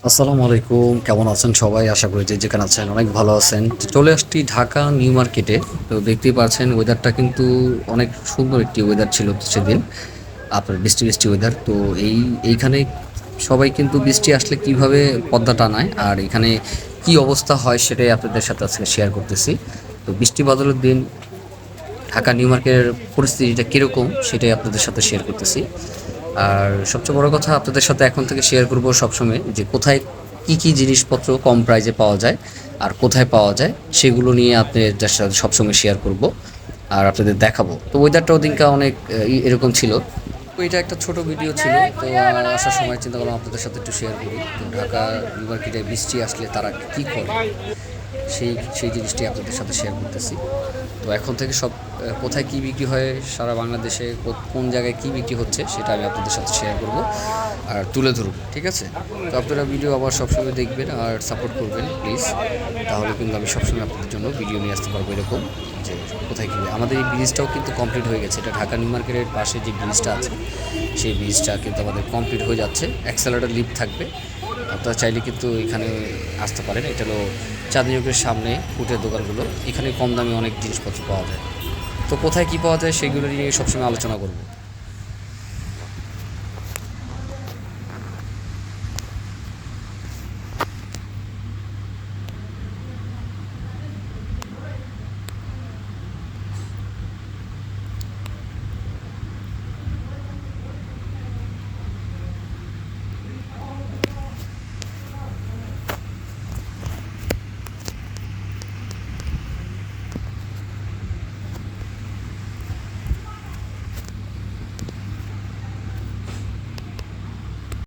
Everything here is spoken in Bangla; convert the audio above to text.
আসসালামু আলাইকুম, কেমন আছেন সবাই? আশা করি যে যেখানে আছেন অনেক ভালো আছেন। চলে আসছি ঢাকা নিউ মার্কেটে। তো দেখতেই পাচ্ছেন ওয়েদারটা কিন্তু অনেক সুন্দর একটি ওয়েদার ছিল সেদিন। আপনার বৃষ্টি বৃষ্টি ওয়েদার। তো এইখানে সবাই কিন্তু বৃষ্টি আসলে কিভাবে পর্দা টানায় আর এখানে কি অবস্থা হয় সেটাই আপনাদের সাথে আজকে শেয়ার করতেছি। তো বৃষ্টি বাদলের দিন ঢাকা নিউ মার্কেটের পরিস্থিতিটা কীরকম সেটাই আপনাদের সাথে শেয়ার করতেছি। আর সবচেয়ে বড় কথা আপনাদের সাথে এখন থেকে শেয়ার করব সবসময় যে কোথায় কি কি জিনিসপত্র কম প্রাইসে পাওয়া যায় আর কোথায় পাওয়া যায় সেগুলো নিয়ে আপনাদের সাথে সবসময় শেয়ার করব আর আপনাদের দেখাবো। তো ওয়েদারটা ওদিনকা অনেক এরকম ছিল। তো এটা একটা ছোট ভিডিও ছিল। তো আসার সময় চিন্তা করলাম আপনাদের সাথে একটু শেয়ার করি। তো ঢাকা নিউ মার্কেটে বৃষ্টি আসলে তারা কি করে সেই সেই জিনিসটি আপনাদের সাথে শেয়ার করতেছি। তো এখন থেকে সব কোথায় কী বিক্রি হয় সারা বাংলাদেশে কোন জায়গায় কী বিক্রি হচ্ছে সেটা আমি আপনাদের সাথে শেয়ার করব আর তুলে ধরব, ঠিক আছে? তো আপনারা ভিডিও আবার সবসময় দেখবেন আর সাপোর্ট করবেন প্লিজ। তাহলে কিন্তু আমি সবসময় আপনাদের জন্য ভিডিও নিয়ে আসতে পারবো এরকম যে কোথায় কী আমাদের এই ব্রিজটাও কিন্তু কমপ্লিট হয়ে গেছে। এটা ঢাকা নিউ মার্কেটের পাশে যে ব্রিজটা আছে সেই ব্রিজটা কিন্তু আমাদের কমপ্লিট হয়ে যাচ্ছে। অ্যাক্সেলারেটর লিফট থাকবে, আপনারা চাইলে কিন্তু এখানে আসতে পারেন। এটা হলো চাঁদনী চৌকের সামনে ফুটের দোকানগুলো। এখানে কম দামে অনেক জিনিসপত্র পাওয়া যায়। তো কোথায় কী পাওয়া যায় সেগুলো নিয়ে সবসময় আলোচনা করব।